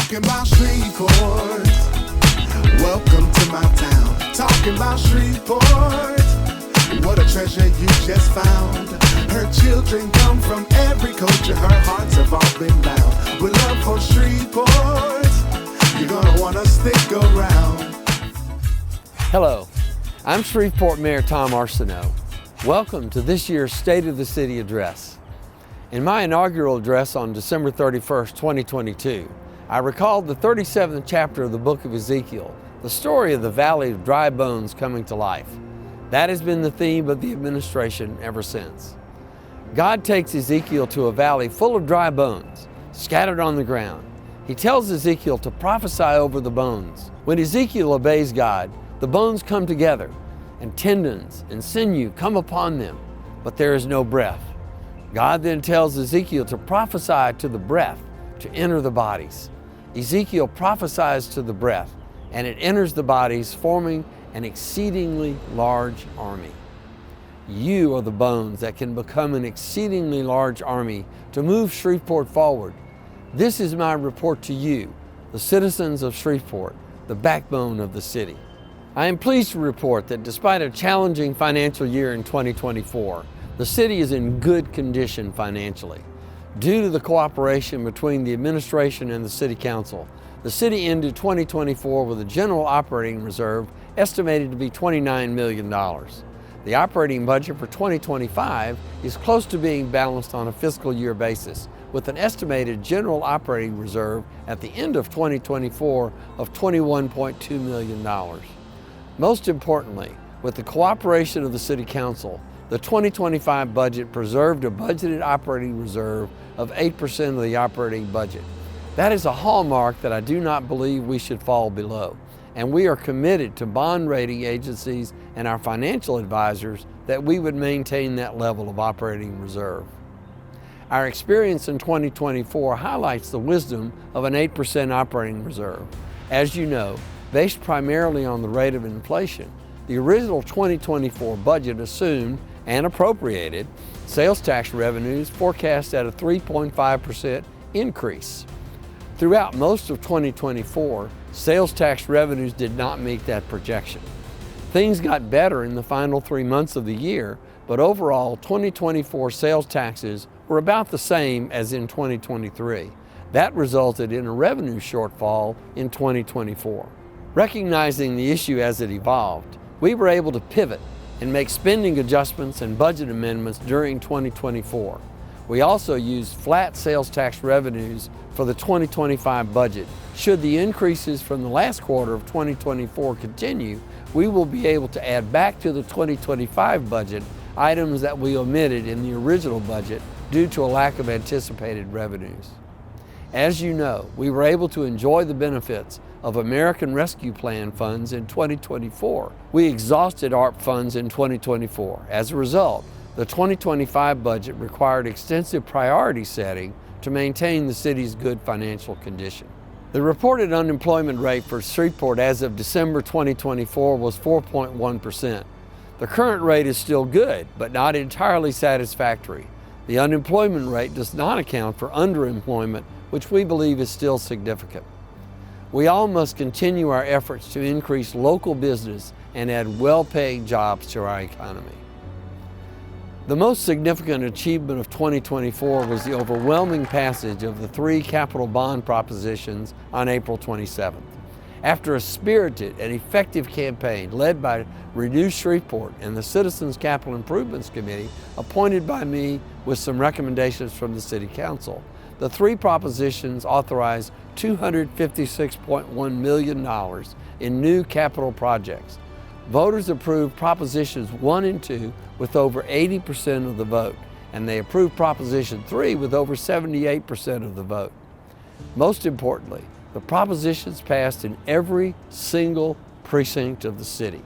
Talking about Shreveport. Welcome to my town. Talking about Shreveport. What a treasure you just found. Her children come from every culture. Her hearts have all been bound with love for Shreveport. You're gonna wanna stick around. Hello, I'm Shreveport Mayor Tom Arceneaux. Welcome to this year's State of the City address. In my inaugural address on December 31st, 2022, I recalled the 37th chapter of the book of Ezekiel, the story of the valley of dry bones coming to life. That has been the theme of the administration ever since. God takes Ezekiel to a valley full of dry bones, scattered on the ground. He tells Ezekiel to prophesy over the bones. When Ezekiel obeys God, the bones come together, and tendons and sinew come upon them, but there is no breath. God then tells Ezekiel to prophesy to the breath to enter the bodies. Ezekiel prophesies to the breath, and it enters the bodies, forming an exceedingly large army. You are the bones that can become an exceedingly large army to move Shreveport forward. This is my report to you, the citizens of Shreveport, the backbone of the city. I am pleased to report that despite a challenging financial year in 2024, the city is in good condition financially. Due to the cooperation between the administration and the City Council, the city ended 2024 with a general operating reserve estimated to be $29 million. The operating budget for 2025 is close to being balanced on a fiscal year basis, with an estimated general operating reserve at the end of 2024 of $21.2 million. Most importantly, with the cooperation of the City Council, the 2025 budget preserved a budgeted operating reserve of 8% of the operating budget. That is a hallmark that I do not believe we should fall below, and we are committed to bond rating agencies and our financial advisors that we would maintain that level of operating reserve. Our experience in 2024 highlights the wisdom of an 8% operating reserve. As you know, based primarily on the rate of inflation, the original 2024 budget assumed and appropriated sales tax revenues forecast at a 3.5% increase. Throughout most of 2024, sales tax revenues did not meet that projection. Things got better in the final 3 months of the year, but overall 2024 sales taxes were about the same as in 2023. That resulted in a revenue shortfall in 2024. Recognizing the issue as it evolved, we were able to pivot and make spending adjustments and budget amendments during 2024. We also used flat sales tax revenues for the 2025 budget. Should the increases from the last quarter of 2024 continue, we will be able to add back to the 2025 budget items that we omitted in the original budget due to a lack of anticipated revenues. As you know, we were able to enjoy the benefits of American Rescue Plan funds in 2024. We exhausted ARP funds in 2024. As a result, the 2025 budget required extensive priority setting to maintain the city's good financial condition. The reported unemployment rate for Shreveport as of December 2024 was 4.1%. The current rate is still good, but not entirely satisfactory. The unemployment rate does not account for underemployment, which we believe is still significant. We all must continue our efforts to increase local business and add well-paying jobs to our economy. The most significant achievement of 2024 was the overwhelming passage of the 3 capital bond propositions on April 27th. After a spirited and effective campaign led by Renew Shreveport and the Citizens Capital Improvements Committee, appointed by me with some recommendations from the City Council, the 3 propositions authorized $256.1 million in new capital projects. Voters approved Propositions 1 and 2 with over 80% of the vote, and they approved Proposition 3 with over 78% of the vote. Most importantly, the propositions passed in every single precinct of the city.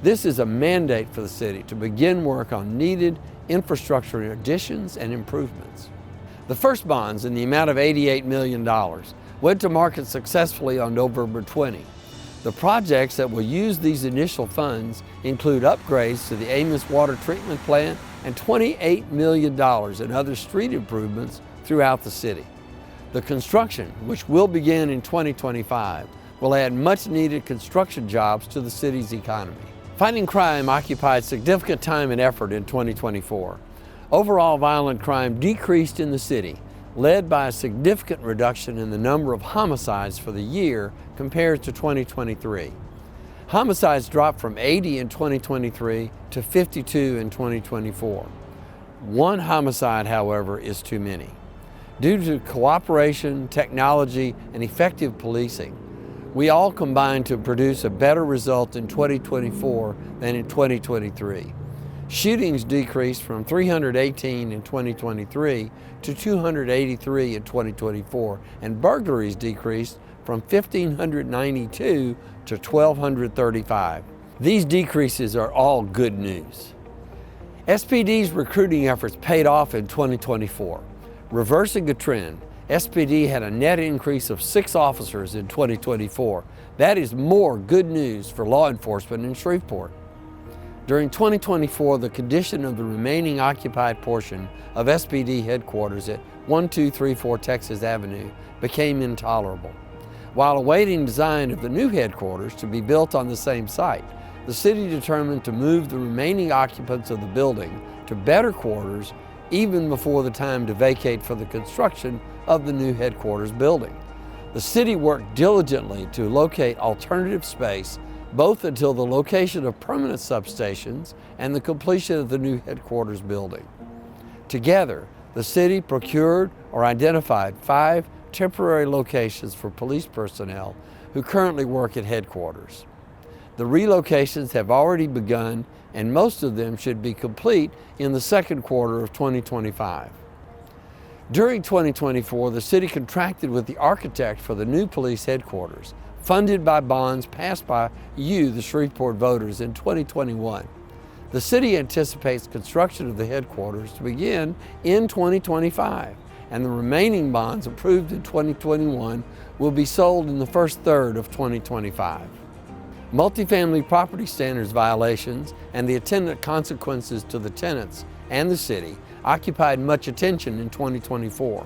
This is a mandate for the city to begin work on needed infrastructure additions and improvements. The first bonds, in the amount of $88 million, went to market successfully on November 20. The projects that will use these initial funds include upgrades to the Amos Water Treatment Plant and $28 million in other street improvements throughout the city. The construction, which will begin in 2025, will add much-needed construction jobs to the city's economy. Fighting crime occupied significant time and effort in 2024. Overall violent crime decreased in the city, led by a significant reduction in the number of homicides for the year compared to 2023. Homicides dropped from 80 in 2023 to 52 in 2024. One homicide, however, is too many. Due to cooperation, technology, and effective policing, we all combined to produce a better result in 2024 than in 2023. Shootings decreased from 318 in 2023 to 283 in 2024, and burglaries decreased from 1,592 to 1,235. These decreases are all good news. SPD's recruiting efforts paid off in 2024. Reversing the trend, SPD had a net increase of 6 officers in 2024. That is more good news for law enforcement in Shreveport. During 2024, the condition of the remaining occupied portion of SPD headquarters at 1234 Texas Avenue became intolerable. While awaiting design of the new headquarters to be built on the same site, the city determined to move the remaining occupants of the building to better quarters even before the time to vacate for the construction of the new headquarters building. The city worked diligently to locate alternative space, both until the location of permanent substations and the completion of the new headquarters building. Together, the city procured or identified 5 temporary locations for police personnel who currently work at headquarters. The relocations have already begun, and most of them should be complete in the second quarter of 2025. During 2024, the city contracted with the architect for the new police headquarters, funded by bonds passed by you, the Shreveport voters, in 2021. The city anticipates construction of the headquarters to begin in 2025, and the remaining bonds approved in 2021 will be sold in the first third of 2025. Multifamily property standards violations and the attendant consequences to the tenants and the city occupied much attention in 2024.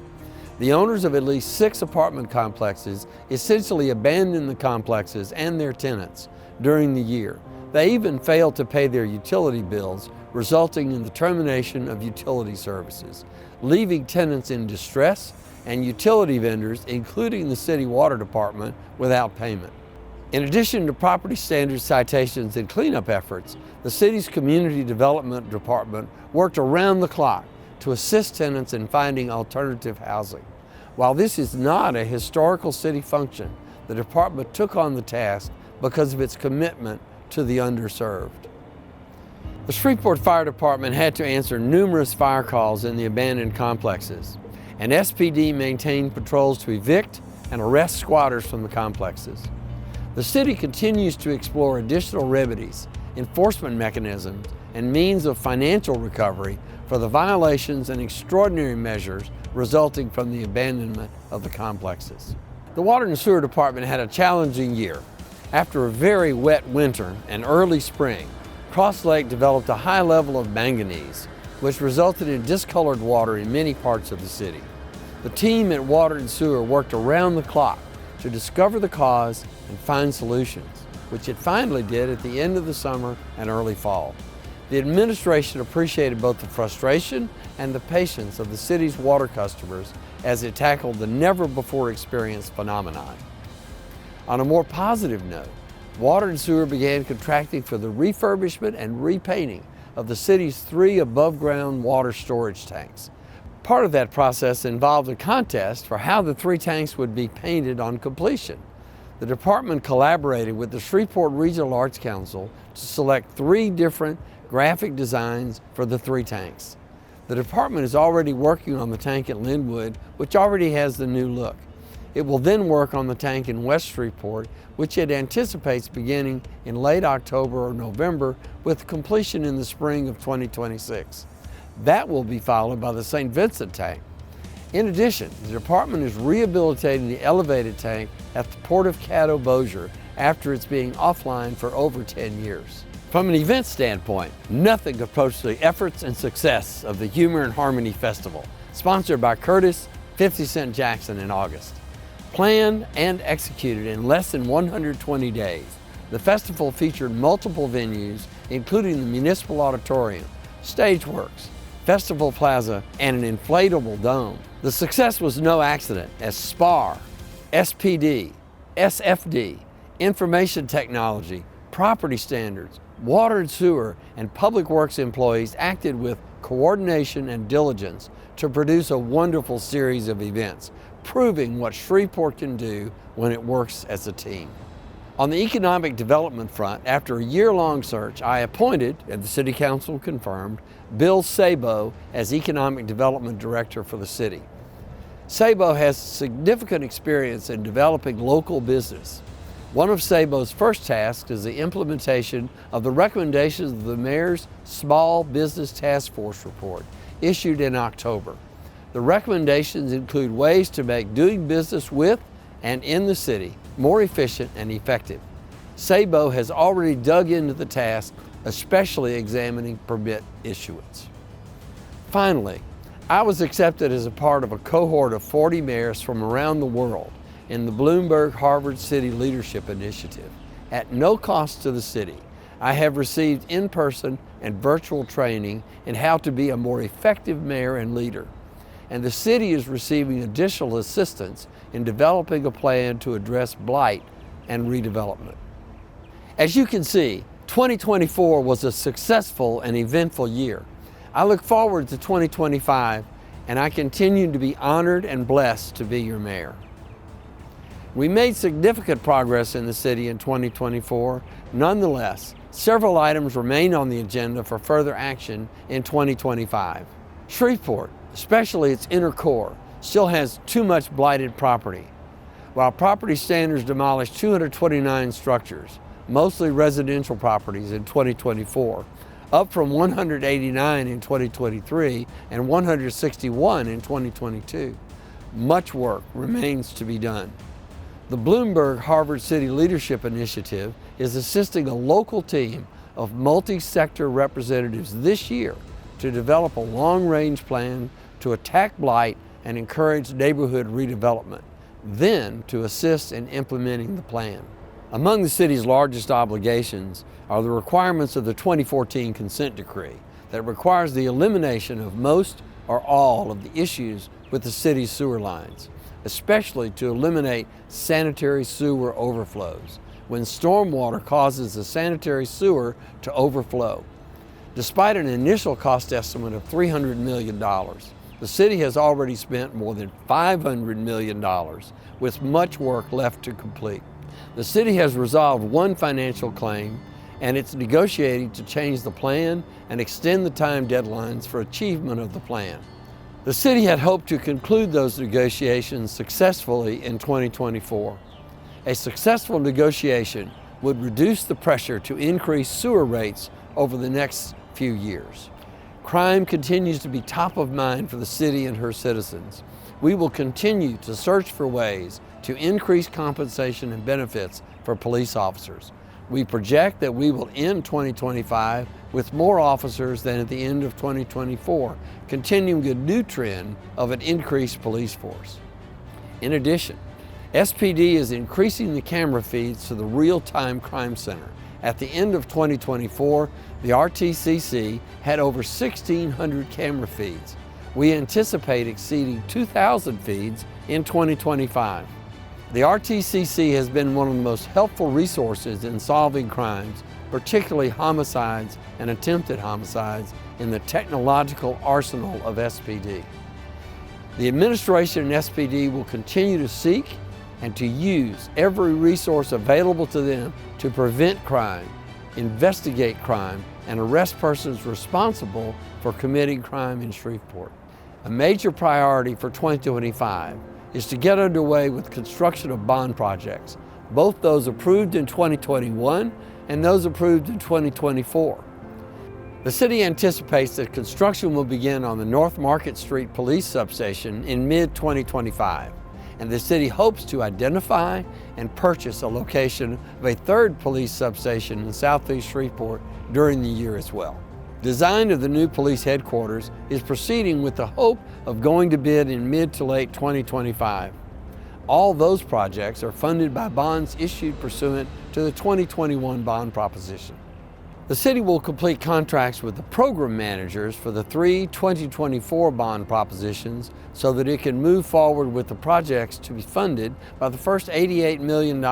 The owners of at least 6 apartment complexes essentially abandoned the complexes and their tenants during the year. They even failed to pay their utility bills, resulting in the termination of utility services, leaving tenants in distress and utility vendors, including the city water department, without payment. In addition to property standards citations and cleanup efforts, the city's community development department worked around the clock to assist tenants in finding alternative housing. While this is not a historical city function, the department took on the task because of its commitment to the underserved. The Shreveport Fire Department had to answer numerous fire calls in the abandoned complexes, and SPD maintained patrols to evict and arrest squatters from the complexes. The city continues to explore additional remedies, enforcement mechanisms, and means of financial recovery for the violations and extraordinary measures resulting from the abandonment of the complexes. The Water and Sewer Department had a challenging year. After a very wet winter and early spring, Cross Lake developed a high level of manganese, which resulted in discolored water in many parts of the city. The team at Water and Sewer worked around the clock to discover the cause and find solutions, which it finally did at the end of the summer and early fall. The administration appreciated both the frustration and the patience of the city's water customers as it tackled the never-before-experienced phenomenon. On a more positive note, Water and Sewer began contracting for the refurbishment and repainting of the city's 3 above-ground water storage tanks. Part of that process involved a contest for how the 3 tanks would be painted on completion. The department collaborated with the Shreveport Regional Arts Council to select 3 different graphic designs for the 3 tanks. The department is already working on the tank at Linwood, which already has the new look. It will then work on the tank in West Shreveport, which it anticipates beginning in late October or November, with completion in the spring of 2026. That will be followed by the St. Vincent tank. In addition, the department is rehabilitating the elevated tank at the Port of Caddo Bossier after it's being offline for over 10 years. From an event standpoint, nothing could approach the efforts and success of the Humor and Harmony Festival, sponsored by Curtis, 50 Cent Jackson in August. Planned and executed in less than 120 days, the festival featured multiple venues, including the Municipal Auditorium, Stageworks, Festival Plaza, and an inflatable dome. The success was no accident, as SPAR, SPD, SFD, Information Technology, Property Standards, Water and Sewer, and Public Works employees acted with coordination and diligence to produce a wonderful series of events, proving what Shreveport can do when it works as a team. On the economic development front, after a year-long search, I appointed, and the City Council confirmed, Bill Sabo as Economic Development Director for the city. Sabo has significant experience in developing local business. One of Sabo's first tasks is the implementation of the recommendations of the Mayor's Small Business Task Force report, issued in October. The recommendations include ways to make doing business with and in the city more efficient and effective. Sabo has already dug into the task, especially examining permit issuance. Finally, I was accepted as a part of a cohort of 40 mayors from around the world in the Bloomberg Harvard City Leadership Initiative. At no cost to the city, I have received in-person and virtual training in how to be a more effective mayor and leader. And the city is receiving additional assistance in developing a plan to address blight and redevelopment. As you can see, 2024 was a successful and eventful year. I look forward to 2025, and I continue to be honored and blessed to be your mayor. We made significant progress in the city in 2024. Nonetheless, several items remain on the agenda for further action in 2025. Shreveport, especially its inner core, still has too much blighted property. While Property Standards demolished 229 structures, mostly residential properties, in 2024, up from 189 in 2023 and 161 in 2022, much work remains to be done. The Bloomberg Harvard City Leadership Initiative is assisting a local team of multi-sector representatives this year to develop a long-range plan to attack blight and encourage neighborhood redevelopment, then to assist in implementing the plan. Among the city's largest obligations are the requirements of the 2014 consent decree that requires the elimination of most or all of the issues with the city's sewer lines, especially to eliminate sanitary sewer overflows when stormwater causes the sanitary sewer to overflow. Despite an initial cost estimate of $300 million, the city has already spent more than $500 million, with much work left to complete. The city has resolved one financial claim, and it's negotiating to change the plan and extend the time deadlines for achievement of the plan. The city had hoped to conclude those negotiations successfully in 2024. A successful negotiation would reduce the pressure to increase sewer rates over the next few years. Crime continues to be top of mind for the city and her citizens. We will continue to search for ways to increase compensation and benefits for police officers. We project that we will end 2025 with more officers than at the end of 2024, continuing a new trend of an increased police force. In addition, SPD is increasing the camera feeds to the Real-Time Crime Center. At the end of 2024, the RTCC had over 1,600 camera feeds. We anticipate exceeding 2,000 feeds in 2025. The RTCC has been one of the most helpful resources in solving crimes, particularly homicides and attempted homicides, in the technological arsenal of SPD. The administration and SPD will continue to seek and to use every resource available to them to prevent crime, investigate crime, and arrest persons responsible for committing crime in Shreveport. A major priority for 2025 is to get underway with construction of bond projects, both those approved in 2021 and those approved in 2024. The city anticipates that construction will begin on the North Market Street Police Substation in mid-2025, and the city hopes to identify and purchase a location of a third police substation in Southeast Shreveport during the year as well. Design of the new police headquarters is proceeding with the hope of going to bid in mid to late 2025. All those projects are funded by bonds issued pursuant to the 2021 bond proposition. The city will complete contracts with the program managers for the 3 2024 bond propositions so that it can move forward with the projects to be funded by the first $88 million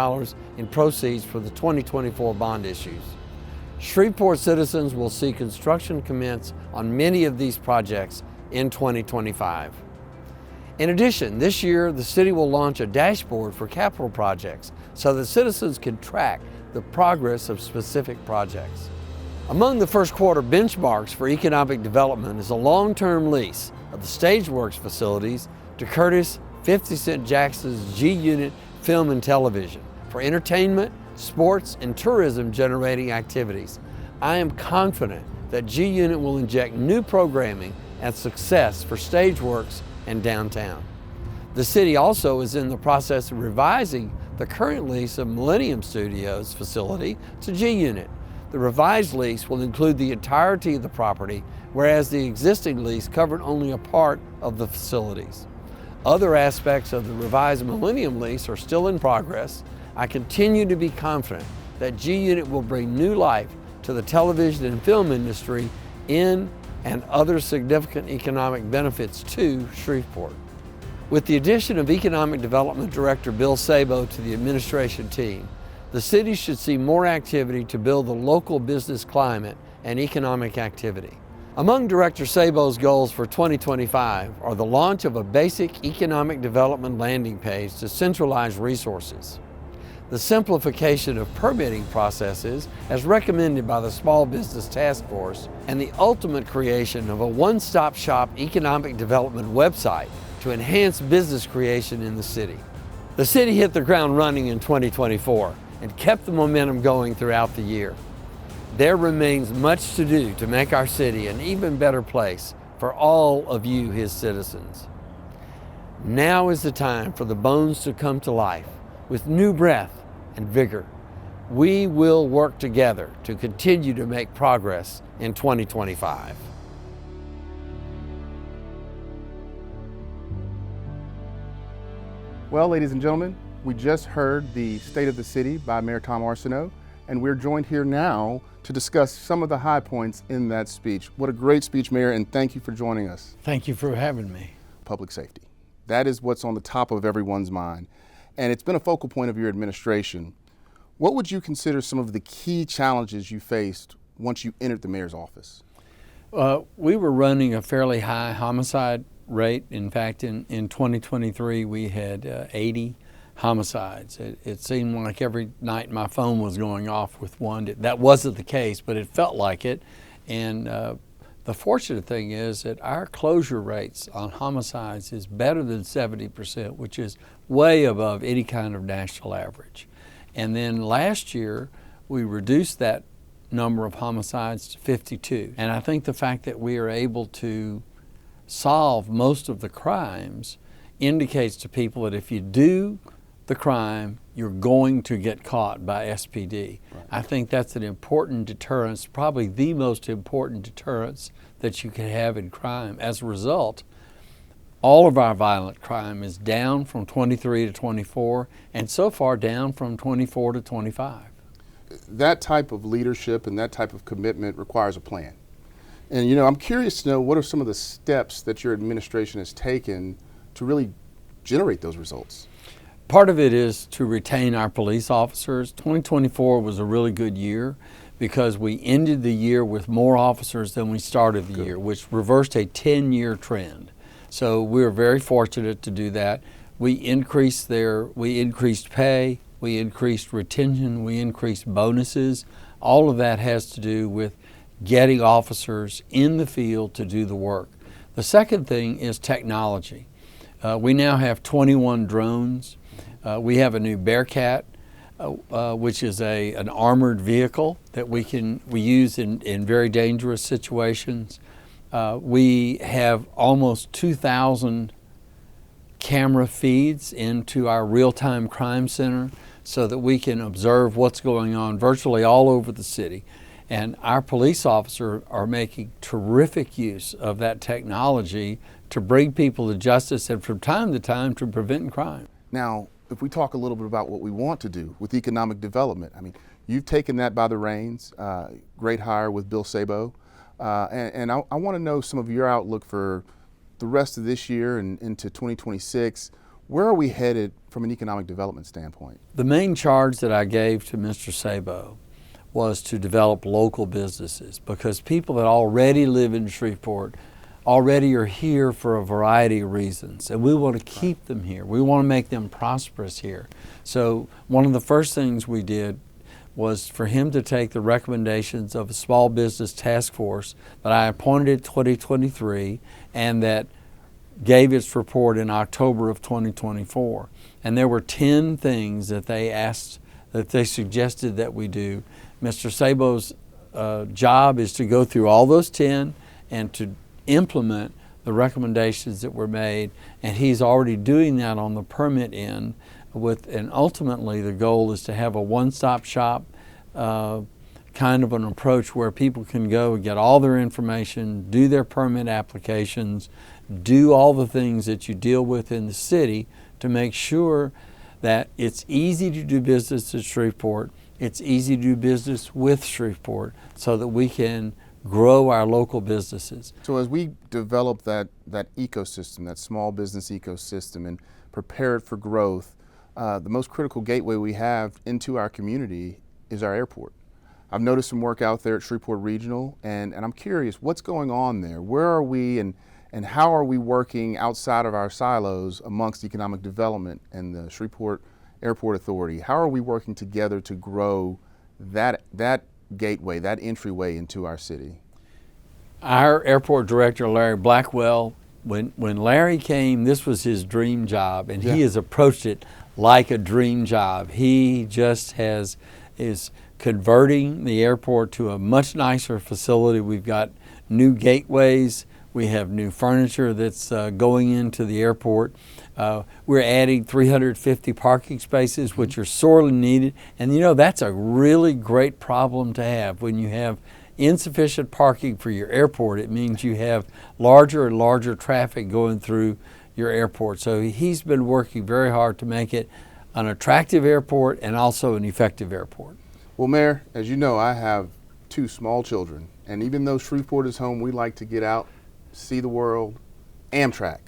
in proceeds for the 2024 bond issues. Shreveport citizens will see construction commence on many of these projects in 2025. In addition, this year the city will launch a dashboard for capital projects so that citizens can track the progress of specific projects. Among the first quarter benchmarks for economic development is a long-term lease of the Stageworks facilities to Curtis 50 Cent Jackson's G-Unit Film and Television for entertainment, sports, and tourism generating activities. I am confident that G-Unit will inject new programming and success for Stageworks and downtown. The city also is in the process of revising the current lease of Millennium Studios facility to G-Unit. The revised lease will include the entirety of the property, whereas the existing lease covered only a part of the facilities. Other aspects of the revised Millennium lease are still in progress. I continue to be confident that G-Unit will bring new life to the television and film industry and other significant economic benefits to Shreveport. With the addition of Economic Development Director Bill Sabo to the administration team, the city should see more activity to build the local business climate and economic activity. Among Director Sabo's goals for 2025 are the launch of a basic economic development landing page to centralize resources, the simplification of permitting processes as recommended by the Small Business Task Force, and the ultimate creation of a one-stop shop economic development website to enhance business creation in the city. The city hit the ground running in 2024 and kept the momentum going throughout the year. There remains much to do to make our city an even better place for all of you, his citizens. Now is the time for the bones to come to life with new breath and vigor. We will work together to continue to make progress in 2025. Well, ladies and gentlemen, we just heard the State of the City by Mayor Tom Arceneaux, and we're joined here now to discuss some of the high points in that speech. What a great speech, Mayor, and thank you for joining us. Thank you for having me. Public safety. That is what's on the top of everyone's mind, and it's been a focal point of your administration. What would you consider some of the key challenges you faced once you entered the mayor's office? We were running a fairly high homicide rate. In fact, in 2023, we had 80 homicides. It seemed like every night my phone was going off with one. That wasn't the case, but it felt like it. And the fortunate thing is that our closure rates on homicides is better than 70%, which is way above any kind of national average. And then last year, we reduced that number of homicides to 52. And I think the fact that we are able to solve most of the crimes indicates to people that if you do the crime, you're going to get caught by SPD. Right. I think that's an important deterrence, probably the most important deterrence that you can have in crime. As a result, all of our violent crime is down from 23 to 24, and so far down from 24 to 25. That type of leadership and that type of commitment requires a plan. And I'm curious to know, what are some of the steps that your administration has taken to really generate those results? Part of it is to retain our police officers. 2024 was a really good year because we ended the year with more officers than we started the year, which reversed a 10-year trend. So we were very fortunate to do that. We increased pay, we increased retention, we increased bonuses. All of that has to do with getting officers in the field to do the work. The second thing is technology. We now have 21 drones. We have a new Bearcat, which is an armored vehicle that we use in very dangerous situations. We have almost 2,000 camera feeds into our real-time crime center so that we can observe what's going on virtually all over the city. And our police officers are making terrific use of that technology to bring people to justice and from time to time to prevent crime. Now, if we talk a little bit about what we want to do with economic development, I mean, you've taken that by the reins, great hire with Bill Sabo, and I want to know some of your outlook for the rest of this year and into 2026. Where are we headed from an economic development standpoint? The main charge that I gave to Mr. Sabo was to develop local businesses, because people that already live in Shreveport already are here for a variety of reasons, and we want to keep them here. We want to make them prosperous here. So one of the first things we did was for him to take the recommendations of a small business task force that I appointed in 2023 and that gave its report in October of 2024. And there were 10 things that they suggested that we do. Mr. Sabo's job is to go through all those 10 and to implement the recommendations that were made, and he's already doing that on the permit end and ultimately the goal is to have a one-stop shop kind of an approach where people can go and get all their information, do their permit applications, do all the things that you deal with in the city to make sure that it's easy to do business at Shreveport, it's easy to do business with Shreveport, so that we can grow our local businesses. So as we develop that ecosystem, that small business ecosystem, and prepare it for growth, the most critical gateway we have into our community is our airport. I've noticed some work out there at Shreveport Regional, and I'm curious, what's going on there? Where are we, and how are we working outside of our silos amongst economic development and the Shreveport Airport Authority? How are we working together to grow that gateway, that entryway into our city? Our airport director, Larry Blackwell, when Larry came, this was his dream job, and he has approached it like a dream job. He just is converting the airport to a much nicer facility. We've got new gateways. We have new furniture that's going into the airport. We're adding 350 parking spaces, which are sorely needed. And you know, that's a really great problem to have. When you have insufficient parking for your airport, it means you have larger and larger traffic going through your airport. So he's been working very hard to make it an attractive airport and also an effective airport. Well, Mayor, as you know, I have 2 small children, and even though Shreveport is home, we like to get out, see the world. Amtrak.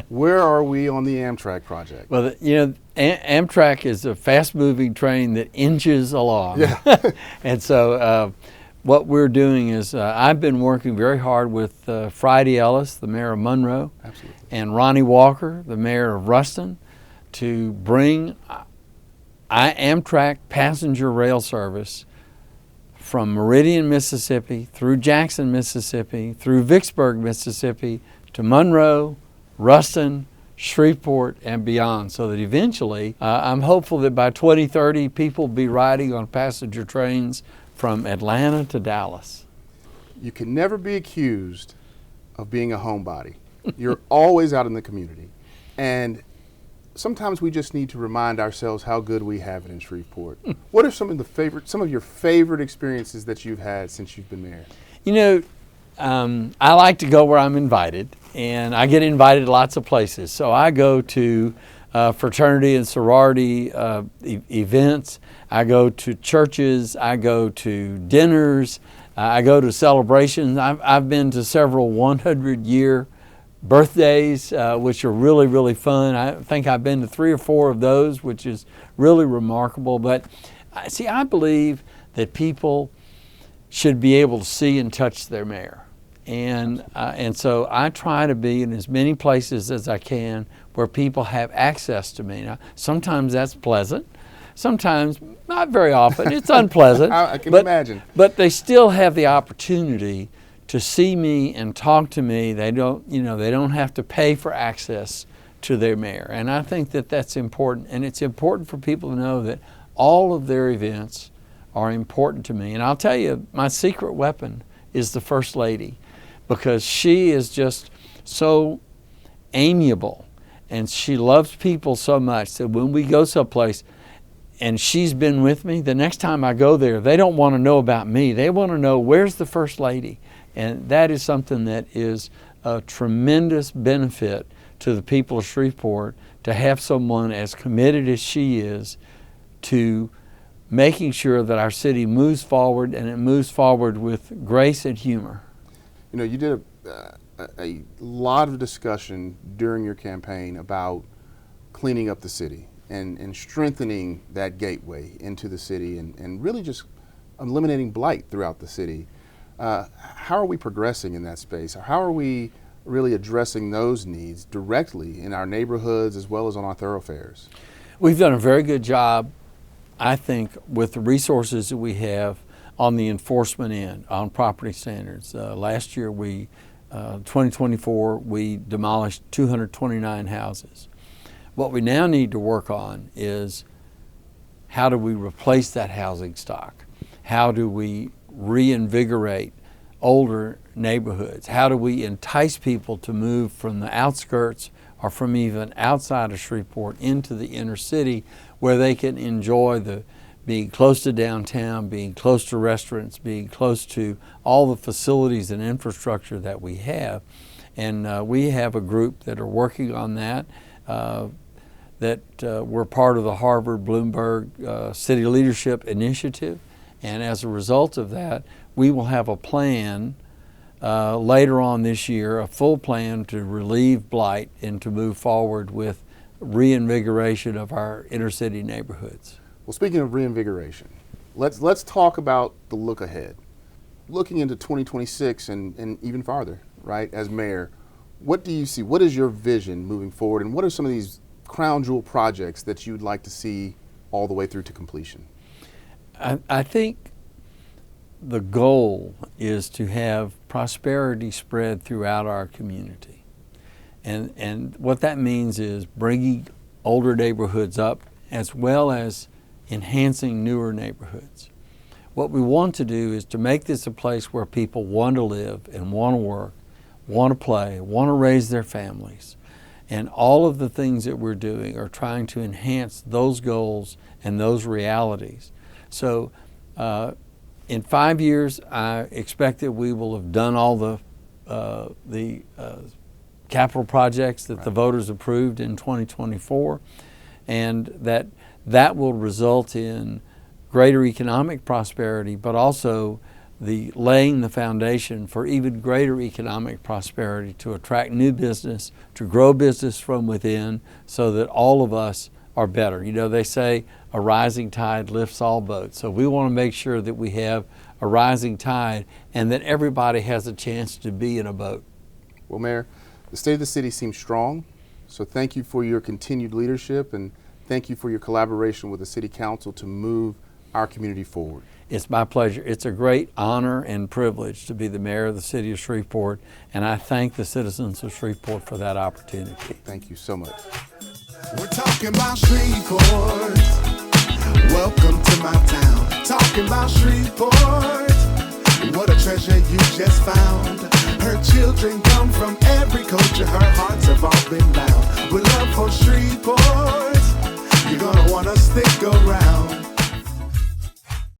Where are we on the Amtrak project? Well, you know, Amtrak is a fast-moving train that inches along. Yeah. And so what we're doing is I've been working very hard with Friday Ellis, the mayor of Monroe, Absolutely. and Ronnie Walker, the mayor of Ruston, to bring Amtrak passenger rail service from Meridian, Mississippi, through Jackson, Mississippi, through Vicksburg, Mississippi, to Monroe, Ruston, Shreveport, and beyond, so that eventually I'm hopeful that by 2030 people will be riding on passenger trains from Atlanta to Dallas. You can never be accused of being a homebody. You're always out in the community. And sometimes we just need to remind ourselves how good we have it in Shreveport. What are some of your favorite experiences that you've had since you've been mayor? You know, I like to go where I'm invited, and I get invited to lots of places. So I go to fraternity and sorority events. I go to churches. I go to dinners. I go to celebrations. I've been to several 100-year birthdays, which are really, really fun. I think I've been to 3 or 4 of those, which is really remarkable. But see, I believe that people should be able to see and touch their mayor. And so I try to be in as many places as I can where people have access to me. Now, sometimes that's pleasant. Sometimes, not very often, it's unpleasant. I can imagine. But they still have the opportunity to see me and talk to me. They don't have to pay for access to their mayor. And I think that that's important. And it's important for people to know that all of their events are important to me. And I'll tell you, my secret weapon is the First Lady, because she is just so amiable and she loves people so much that when we go someplace, and she's been with me. The next time I go there, they don't want to know about me. They want to know, where's the First Lady? And that is something that is a tremendous benefit to the people of Shreveport, to have someone as committed as she is to making sure that our city moves forward, and it moves forward with grace and humor. You know, you did a lot of discussion during your campaign about cleaning up the city and strengthening that gateway into the city, and really just eliminating blight throughout the city. How are we progressing in that space? How are we really addressing those needs directly in our neighborhoods as well as on our thoroughfares? We've done a very good job, I think, with the resources that we have on the enforcement end, on property standards. Last year, 2024, we demolished 229 houses. What we now need to work on is, how do we replace that housing stock? How do we reinvigorate older neighborhoods? How do we entice people to move from the outskirts or from even outside of Shreveport into the inner city, where they can enjoy being close to downtown, being close to restaurants, being close to all the facilities and infrastructure that we have. And we have a group that are working on that. We're part of the Harvard Bloomberg City Leadership Initiative. And as a result of that, we will have a plan later on this year, a full plan to relieve blight and to move forward with reinvigoration of our inner city neighborhoods. Well, speaking of reinvigoration, let's talk about the look ahead. Looking into 2026 and even farther, right, as mayor, what do you see? What is your vision moving forward, and what are some of these crown jewel projects that you'd like to see all the way through to completion? I think the goal is to have prosperity spread throughout our community. And what that means is bringing older neighborhoods up as well as enhancing newer neighborhoods. What we want to do is to make this a place where people want to live and want to work, want to play, want to raise their families. And all of the things that we're doing are trying to enhance those goals and those realities. So in 5 years, I expect that we will have done all the capital projects that the voters approved in 2024, and that will result in greater economic prosperity, but also laying the foundation for even greater economic prosperity, to attract new business, to grow business from within, so that all of us are better. You know, they say a rising tide lifts all boats. So we want to make sure that we have a rising tide and that everybody has a chance to be in a boat. Well, Mayor, the state of the city seems strong. So thank you for your continued leadership, and thank you for your collaboration with the City Council to move our community forward. It's my pleasure. It's a great honor and privilege to be the mayor of the city of Shreveport, and I thank the citizens of Shreveport for that opportunity. Thank you so much. We're talking about Shreveport. Welcome to my town. Talking about Shreveport. What a treasure you just found. Her children come from every culture. Her hearts have all been bound with love for Shreveport. You're gonna wanna stick around.